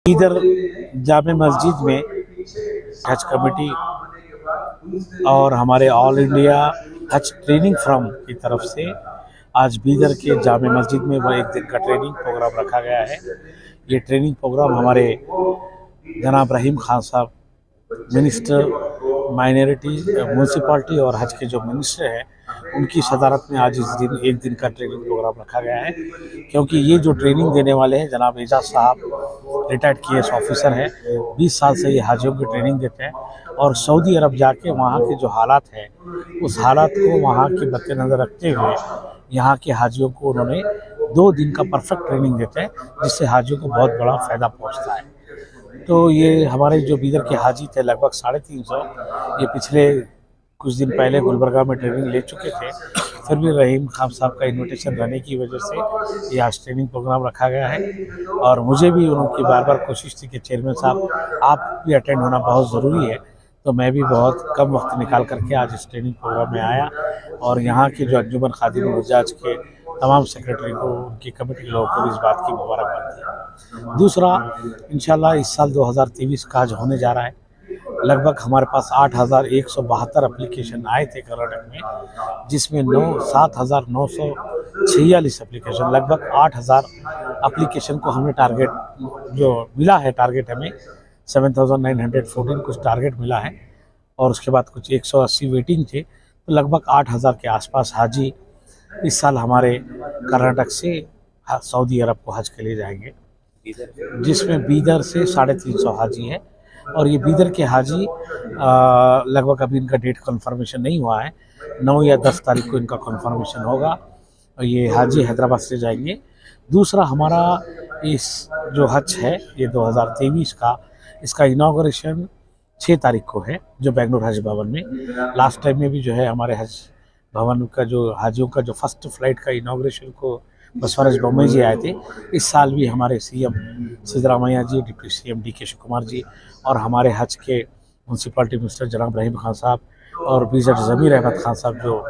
इधर जामे मस्जिद में हज कमेटी और हमारे ऑल इंडिया हज ट्रेनिंग फर्म की तरफ से आज बीदर के जामे मस्जिद में वो एक दिन का ट्रेनिंग प्रोग्राम रखा गया है। ये ट्रेनिंग प्रोग्राम हमारे जनाब रहीम खान साहब मिनिस्टर माइनॉरिटी म्यूनसिपाल्टी और हज के जो मिनिस्टर हैं उनकी सदारत में आज इस दिन एक दिन का ट्रेनिंग प्रोग्राम रखा गया है। क्योंकि ये जो ट्रेनिंग देने वाले हैं जनाब एजाज साहब रिटायर्ड KS ऑफिसर है, 20 साल से ये हाजियों की ट्रेनिंग देते हैं और सऊदी अरब जाके वहाँ के जो हालात हैं उस हालात को वहाँ के मद्देनज़र रखते हुए यहाँ के हाजियों को उन्होंने 2 दिन का परफेक्ट ट्रेनिंग देते हैं, जिससे हाजियों को बहुत बड़ा फ़ायदा पहुँचता है। तो ये हमारे जो बीदर के हाजी थे लगभग 350, ये पिछले कुछ दिन पहले गुलबर्गा में ट्रेनिंग ले चुके थे। फिर भी रहीम खान साहब का इन्विटेशन रहने की वजह से ये आज ट्रेनिंग प्रोग्राम रखा गया है और मुझे भी उनकी बार बार कोशिश थी कि चेयरमैन साहब आप भी अटेंड होना बहुत ज़रूरी है, तो मैं भी बहुत कम वक्त निकाल करके आज इस ट्रेनिंग प्रोग्राम में आया और यहाँ के जो अंजुमन खादिम हुज्जाज के तमाम सेक्रेटरी को, उनकी कमेटी के लोगों को इस बात की मुबारकबाद दी। दूसरा, इंशाल्लाह इस साल 2023 का हज होने जा रहा है। लगभग हमारे पास 8,172 एप्लीकेशन आए थे कर्नाटक में, जिसमें 7,946 एप्लीकेशन, लगभग 8,000 एप्लीकेशन को हमने टारगेट जो मिला है, टारगेट हमें 7,914 कुछ टारगेट मिला है और उसके बाद कुछ 180 वेटिंग थे। तो लगभग 8,000 के आसपास हाजी इस साल हमारे कर्नाटक से सऊदी अरब को हज के लिए जाएंगे, जिसमें बीदर से 350 हाजी हैं। और ये बीदर के हाजी लगभग अभी इनका डेट कंफर्मेशन नहीं हुआ है, 9 या 10 तारीख को इनका कंफर्मेशन होगा और ये हाजी हैदराबाद से जाएंगे। दूसरा, हमारा इस जो हज है ये 2023 का, इसका इनाग्रेशन 6 तारीख को है जो बेंगलुरु हज भवन में। लास्ट टाइम में भी जो है हमारे हज भवन का जो हाजियों का जो फर्स्ट फ्लाइट का इनाग्रेशन को बसवराज बोम्मई जी आए थे। इस साल भी हमारे CM Siddaramaiah ji, deputy CM DK Shiv Kumar ji और हमारे हज के म्यूनसिपाल्टी मिनिस्टर जनाब रहीम खान साहब और BZ ज़मीर अहमद खान साहब जो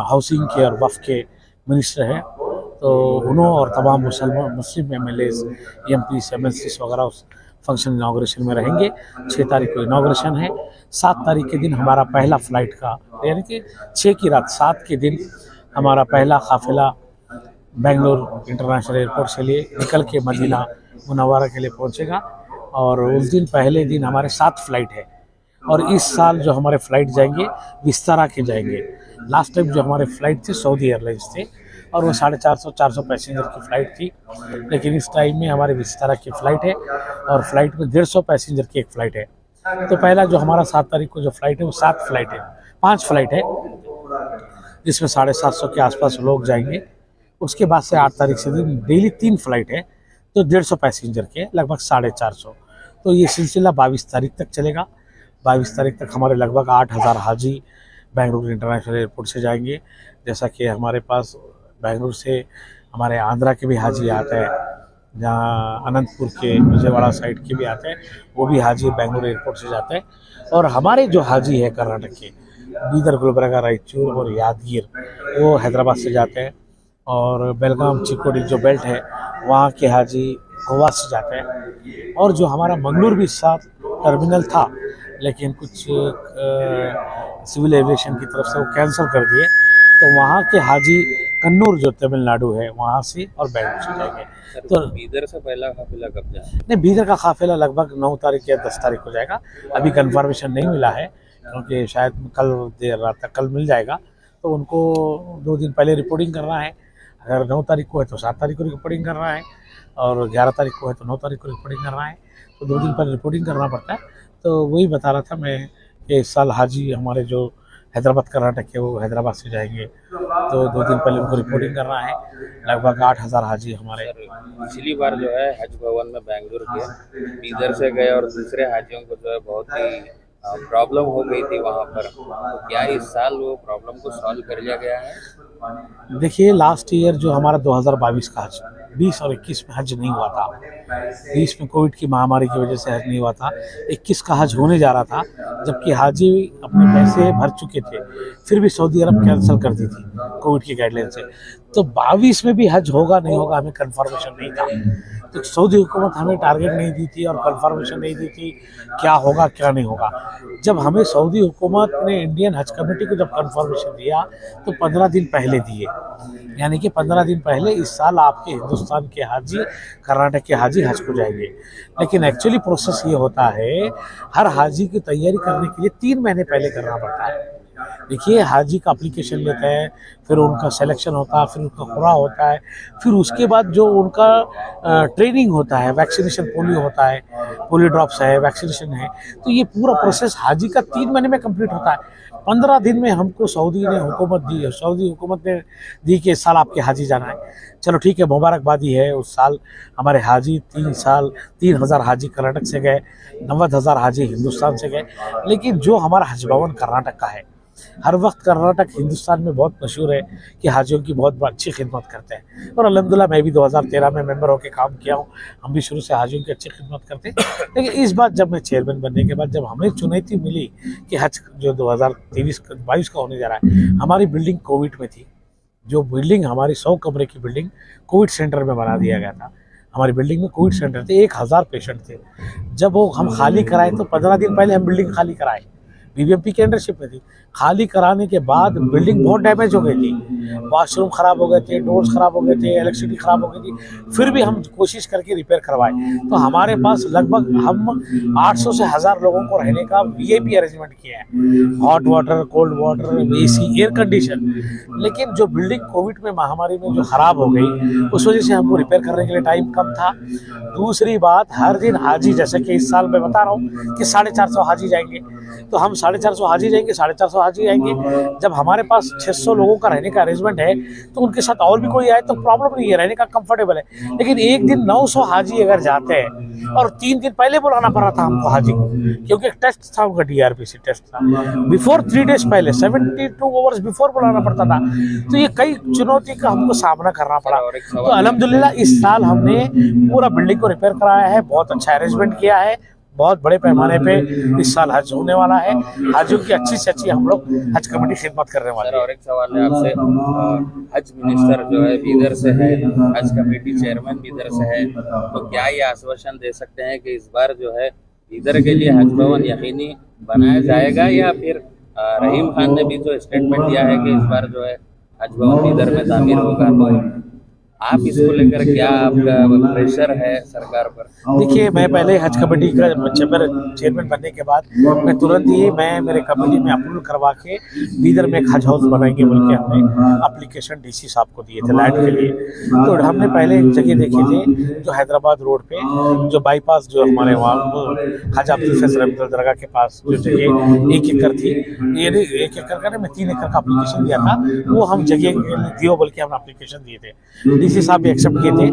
हाउसिंग के और वफ़ के मिनिस्टर हैं, तो उन्होंने और तमाम मुस्लिम MLAs, MPs, MLCs वगैरह उस फंक्शन इनाग्रेशन में रहेंगे। 6 तारीख को इनाग्रेशन है। 7 तारीख के दिन हमारा पहला फ़्लाइट का, यानी कि 6 की रात 7 के दिन हमारा पहला काफ़िला बेंगलुरु इंटरनेशनल एयरपोर्ट से लिए निकल के मदीना मुनव्वरा के लिए पहुंचेगा और उस दिन पहले दिन हमारे 7 फ्लाइट है। और इस साल जो हमारे फ़्लाइट जाएंगे विस्तारा के जाएंगे। लास्ट टाइम जो हमारे फ़्लाइट थे सऊदी एयरलाइंस थे और वो 450 पैसेंजर की फ़्लाइट थी, लेकिन इस टाइम में हमारे विस्तारा की फ़्लाइट है और फ्लाइट में 150 पैसेंजर की एक फ़्लाइट है। तो पहला जो हमारा 7 तारीख को जो फ़्लाइट है वो 7 फ्लाइट है, 5 फ्लाइट है, जिसमें 750 के आसपास लोग जाएंगे। उसके बाद से 8 तारीख से दिन डेली 3 फ्लाइट है, तो 150 पैसेंजर के लगभग 450। तो ये सिलसिला 22 तारीख तक चलेगा। 22 तारीख तक हमारे लगभग 8,000 हाजी बेंगलुरु इंटरनेशनल एयरपोर्ट से जाएंगे। जैसा कि हमारे पास बेंगलुरु से हमारे आंध्रा के भी हाजी आते हैं, जहाँ अनंतपुर के विजयवाड़ा साइड के भी आते हैं, वो भी हाजी बेंगलुरु एयरपोर्ट से जाते हैं। और हमारे जो हाजी है कर्नाटक के, बीदर, गुलबर्गा, रायचूर और यादगीर, वो हैदराबाद से जाते हैं। और बेलगाम चिकोड़ी जो बेल्ट है वहाँ के हाजी गोवा से जाते हैं। और जो हमारा मंगलुरु भी इस साल टर्मिनल था, लेकिन कुछ सिविल एविएशन की तरफ से वो कैंसिल कर दिए, तो वहाँ के हाजी कन्नूर जो तमिलनाडु है वहाँ से और बेंगलुरु से जाएंगे। तो बीदर से पहला काफिला कब जाए? नहीं, बीदर का काफिला लगभग 9 तारीख या 10 तारीख को जाएगा। अभी कंफर्मेशन नहीं मिला है, क्योंकि शायद कल देर रात तक कल मिल जाएगा। तो उनको 2 दिन पहले रिपोर्टिंग करना है। अगर 9 तारीख को है तो 7 तारीख को रिपोर्टिंग करना है और 11 तारीख को है तो 9 तारीख को रिपोर्टिंग करना है। तो 2 दिन पहले रिपोर्टिंग करना पड़ता है। तो वही बता रहा था मैं कि इस साल हाजी हमारे जो हैदराबाद कर्नाटक के वो हैदराबाद से जाएंगे, तो 2 दिन पहले उनको रिपोर्टिंग करना है। लगभग 8,000 हाजी हमारे। पिछली बार जो है हज भवन में बेंगलुरु के बीदर से गए और दूसरे हाजियों को जो है बहुत ही प्रॉब्लम हो गई थी वहाँ पर। तो क्या इस साल वो प्रॉब्लम को सॉल्व कर लिया गया है? देखिए, लास्ट ईयर जो हमारा 2022 का हज, 20 और 21 में हज नहीं हुआ था। 20 में कोविड की महामारी की वजह से हज नहीं हुआ था। 21 का हज होने जा रहा था, जबकि हाजी अपने पैसे भर चुके थे, फिर भी सऊदी अरब कैंसिल कर दी थी कोविड की गाइडलाइन से। तो 22 में भी हज होगा नहीं होगा हमें कंफर्मेशन नहीं था। तो सऊदी हुकूमत हमें टारगेट नहीं दी थी और कंफर्मेशन नहीं दी थी क्या होगा क्या नहीं होगा। जब हमें सऊदी हुकूमत ने इंडियन हज कमेटी को जब कंफर्मेशन दिया तो 15 दिन पहले दिए, यानी कि 15 दिन पहले इस साल आपके हिंदुस्तान के हाजी कर्नाटक के हाजी हज को जाएंगे। लेकिन एक्चुअली प्रोसेस ये होता है, हर हाजी की तैयारी करने के लिए 3 महीने पहले करना पड़ता है। देखिए, हाजी का एप्लीकेशन लेते हैं, फिर उनका सिलेक्शन होता है, फिर उनका खुरा होता है, फिर उसके बाद जो उनका ट्रेनिंग होता है, वैक्सीनेशन पोलियो होता है, पोलियो ड्रॉप्स है, वैक्सीनेशन है, तो ये पूरा प्रोसेस हाजी का 3 महीने में कंप्लीट होता है। 15 दिन में हमको सऊदी हुकूमत ने दी कि इस साल आपके हाजी जाना है। चलो ठीक है, मुबारकबादी है। उस साल हमारे हाजी 3,000 हाजी कर्नाटक से गए, 90,000 हाजी हिंदुस्तान से गए। लेकिन जो हमारा हज भवन कर्नाटक का है, हर वक्त कर्नाटक हिंदुस्तान में बहुत मशहूर है कि हाजियों की बहुत अच्छी खिदमत करते हैं, और अल्हम्दुलिल्लाह मैं भी 2013 में मेंबर होकर काम किया हूँ। हम भी शुरू से हाजियों की अच्छी खिदमत करते हैं। लेकिन इस बात जब मैं चेयरमैन बनने के बाद जब हमें चुनौती मिली कि हज जो 2023-22 का होने जा रहा है, हमारी बिल्डिंग कोविड में थी। जो बिल्डिंग हमारी 100 कमरे की बिल्डिंग कोविड सेंटर में बना दिया गया था। हमारी बिल्डिंग में कोविड सेंटर थे, 1000 पेशेंट थे। जब वो हम खाली कराए तो 15 दिन पहले हम बिल्डिंग खाली कराए, बीबीएमपी के अंडरशिप में थी। खाली कराने के बाद बिल्डिंग बहुत डैमेज हो गई थी, वॉशरूम ख़राब हो गए थे, डोर्स ख़राब हो गए थे, इलेक्ट्रिसिटी ख़राब हो गई थी। फिर भी हम कोशिश करके रिपेयर करवाए। तो हमारे पास लगभग हम 800 से 1000 लोगों को रहने का वीआईपी अरेंजमेंट किया है, hot water, cold water, AC, air condition. लेकिन जो बिल्डिंग कोविड में महामारी में जो ख़राब हो गई, उस वजह से हमको रिपेयर करने के लिए टाइम कम था। दूसरी बात, हर दिन हाजी, जैसे कि इस साल मैं बता रहा हूँ कि 450 हाजी जाएंगे, तो हम 450 हाजी जाएंगे, 450 हाजी जाएंगे। जब हमारे पास 600 लोगों का रहने का अरेंजमेंट है तो उनके साथ और भी कोई आए तो प्रॉब्लम नहीं है, रहने का कंफर्टेबल है। लेकिन एक दिन 900 हाजी अगर जाते हैं, और 3 दिन पहले बुलाना पड़ा था हमको हाजी को, क्योंकि एक टेस्ट था, उनका DRPC टेस्ट था। बिफोर 3 डेज पहले, 72 आवर्स बिफोर बुलाना पड़ता था। तो ये कई चुनौती का हमको सामना करना पड़ा। तो अल्हम्दुलिल्लाह इस साल हमने पूरा बिल्डिंग को रिपेयर कराया है, बहुत अच्छा अरेंजमेंट किया है। बहुत बड़े पैमाने पे इस साल हज होने वाला है। हाजियों की अच्छी से अच्छी हम लोग हज कमेटी खिदमत करने वाले हैं। और एक सवाल है आपसे, हज मिनिस्टर जो है बीदर से है, हज कमेटी चेयरमैन बीदर से है, तो क्या ये आश्वासन दे सकते हैं कि इस बार जो है बीदर के लिए हज भवन यकीनी बनाया जाएगा, या फिर रहीम खान ने भी जो स्टेटमेंट दिया है कि इस बार जो है हज भवन बीदर में तामीर होगा, तो आप इसको लेकर क्या आपका प्रेशर है सरकार पर? देखिए, मैं पहले हज कमेटी का चेयरमैन बनने के बाद मैं तुरंत ही मेरे कमेटी में अप्रूवल करवा के बीदर में एक हज हाउस बनाएंगे बोल के हमने एप्लीकेशन DC साहब को दिए थे लैंड के लिए। तो हमने पहले एक जगह देखे थे जो हैदराबाद रोड पे, जो बाईपास जो हमारे वहाँ ख्वाजा अब्दुल फैज़ल रहमतुल्लाह दरगाह के पास जो जगह 1 एकड़ थी, ये 1 एकड़ का नहीं, मैं 3 एकड़ का एप्लीकेशन दिया था, वो हम जगह दियो बोल के हमने एप्लीकेशन दिए थे। DC साहब भी एक्सेप्ट किए थे।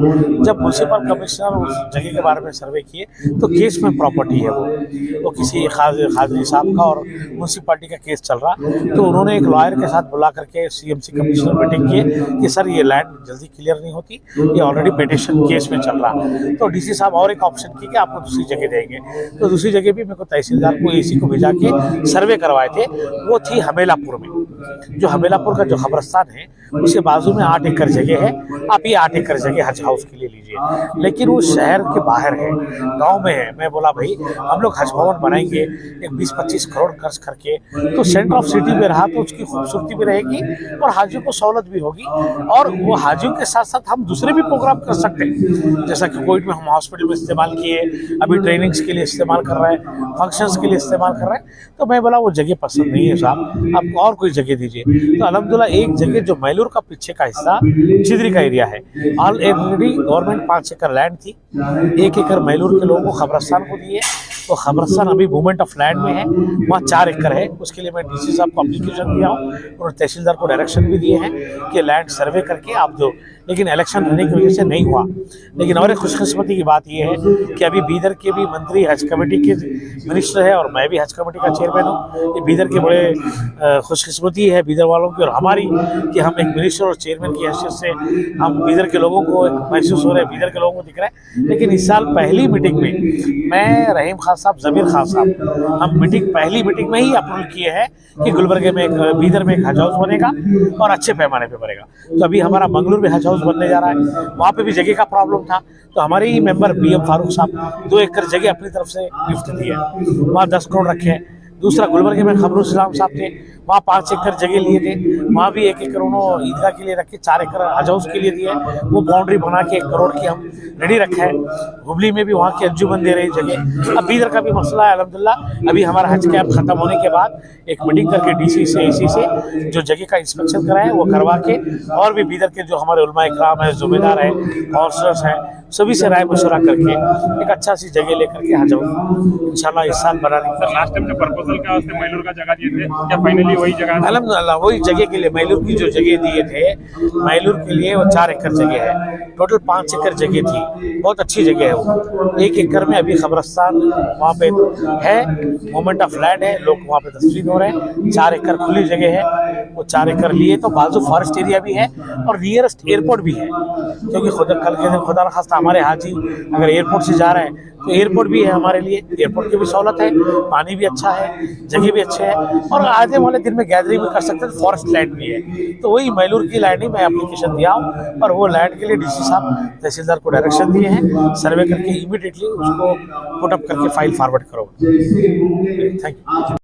जब म्यूनसिपल कमिश्नर उस जगह के बारे में सर्वे किए तो केस में प्रॉपर्टी है वो किसी खादरी साहब का, और म्यूनसिपालिटी का केस चल रहा। तो उन्होंने एक लॉयर के साथ बुला करके CMC कमिश्नर मीटिंग किए कि सर ये लैंड जल्दी क्लियर नहीं होती, ये ऑलरेडी पिटिशन केस में चल रहा। तो DC साहब और एक ऑप्शन किए कि आपको दूसरी जगह देंगे। तो दूसरी जगह भी मेरे को तहसीलदार को AC को भेजा के सर्वे करवाए थे। वो थी हमेलापुर में, जो हमेलापुर का जो कब्रिस्तान है उसके बाजू में 8 एकड़ जगह है। आप ये 8 एकड़ जगह हज हाउस के लिए लीजिए, लेकिन वो शहर के बाहर है, गांव में है। मैं बोला भाई हम लोग हज भवन बनाएंगे एक 20-25 करोड़ खर्च करके, तो सेंटर ऑफ सिटी में रहा तो उसकी खूबसूरती भी रहेगी और हाजियों को सहूलत भी होगी, और वो हाजियों के साथ साथ हम दूसरे भी प्रोग्राम कर सकते हैं। जैसा कि कोविड में हम हॉस्पिटल में इस्तेमाल किए, अभी ट्रेनिंग्स के लिए इस्तेमाल कर रहे हैं, फंक्शंस के लिए इस्तेमाल कर रहे हैं। तो मैं बोला वो जगह पसंद नहीं है साहब, आप और कोई जगह दीजिए। तो अल्हम्दुलिल्लाह एक जगह जो मैलूर का पीछे का हिस्सा चिदरी का एरिया है, ऑलरेडी गवर्नमेंट 5 एकड़ लैंड थी, 1 एकड़ मैलूर के लोगों को कब्रिस्तान को दिए। तो कब्रिस्तान अभी मूवमेंट ऑफ लैंड में है, वहाँ 4 एकड़ है। उसके लिए मैं DC साहब को एप्लीकेशन दिया हूँ और तहसीलदार को डायरेक्शन भी दिए हैं कि लैंड सर्वे करके आप दो। लेकिन इलेक्शन रहने की वजह से नहीं हुआ। लेकिन और एक खुशकिस्मती की बात यह है कि अभी बीदर के भी मंत्री हज कमेटी के मिनिस्टर है और मैं भी हज कमेटी का चेयरमैन हूँ। ये बीदर के बड़े खुशकिस्मती है बीदर वालों की और हमारी कि हम एक मिनिस्टर और चेयरमैन की हैसियत से हम बीदर के लोगों को एक महसूस हो रहे हैं, बीदर के लोगों को दिख रहा है। लेकिन इस साल पहली मीटिंग में मैं रहीम खान खान साहब, जमीर खान साहब, हम पहली मीटिंग में ही अप्रूवल किए हैं कि गुलबर्गे में बीदर में एक हज हाउस बनेगा और अच्छे पैमाने पे बनेगा। तो अभी हमारा मंगलूर में हज हाउस बनने जा रहा है, वहाँ पे भी जगह का प्रॉब्लम था, तो हमारे ही मेंबर BM फारूक साहब 2 एकड़ जगह अपनी तरफ से गिफ्ट दी है, वहाँ 10 करोड़ रखे हैं। दूसरा गुलबर्गे में खबरुल इस्लाम साहब थे, वहाँ 5 एकड़ जगह लिए थे, वहाँ भी 1 एकड़ उन्होंने ईदगाह के लिए रखे, 4 एकड़ हज हाउस के लिए दिए, वो बाउंड्री बना के 1 करोड़ की हम रेडी रखे हैं। हुबली में भी वहाँ की अंजुमन दे रही जगह। अब बीदर का भी मसला है, अल्हम्दुलिल्लाह अभी हमारा हज कैंप खत्म होने के बाद एक मीटिंग करके DC से AC से जो जगह का इंस्पेक्शन कराए वो करवा के, और भी बीदर के जो हमारे उलमा इकराम है, जुम्मेदार हैं, काउंसलर्स हैं, सभी से राय मशवरा करके एक अच्छा सी जगह लेकर के हज हाउस इंशाल्लाह इस साल बनाने की। लास्ट टाइम जो प्रपोजल का उसने मैलूर का जगह दिए थे, क्या फाइनली वही जगह? अल्हम्दुलिल्लाह वही जगह के लिए मैलूर की जो जगह दिए थे, मैलूर के लिए वो 4 एकड़ जगह है, टोटल 5 एकड़ जगह थी, बहुत अच्छी जगह है वो। 1 एकड़ में अभी खबरस्तान वहाँ पे है, मोमेंट ऑफ लैंड है, लोग वहाँ पे तस्लीम हो रहे हैं। 4 एकड़ खुली जगह है, वो 4 एकड़ लिए तो बाजू फॉरेस्ट एरिया भी है और नियरेस्ट एयरपोर्ट भी है, क्योंकि कल के दिन खुदा न खास्ता हमारे हाजी अगर एयरपोर्ट से जा रहे हैं तो एयरपोर्ट भी है हमारे लिए, एयरपोर्ट की भी सहूलत है, पानी भी अच्छा है, जगह भी अच्छे है, और आने वाले दिन में गैदरिंग भी कर सकते हैं, फॉरेस्ट लैंड भी है। तो वही मैलूर की लैंड ही मैं एप्लीकेशन दिया हूँ, और वो लैंड के लिए DC साहब तहसीलदार को डायरेक्शन दिए हैं, सर्वे करके इमीडिएटली उसको पुट अप करके फाइल फॉरवर्ड करो। Thank you.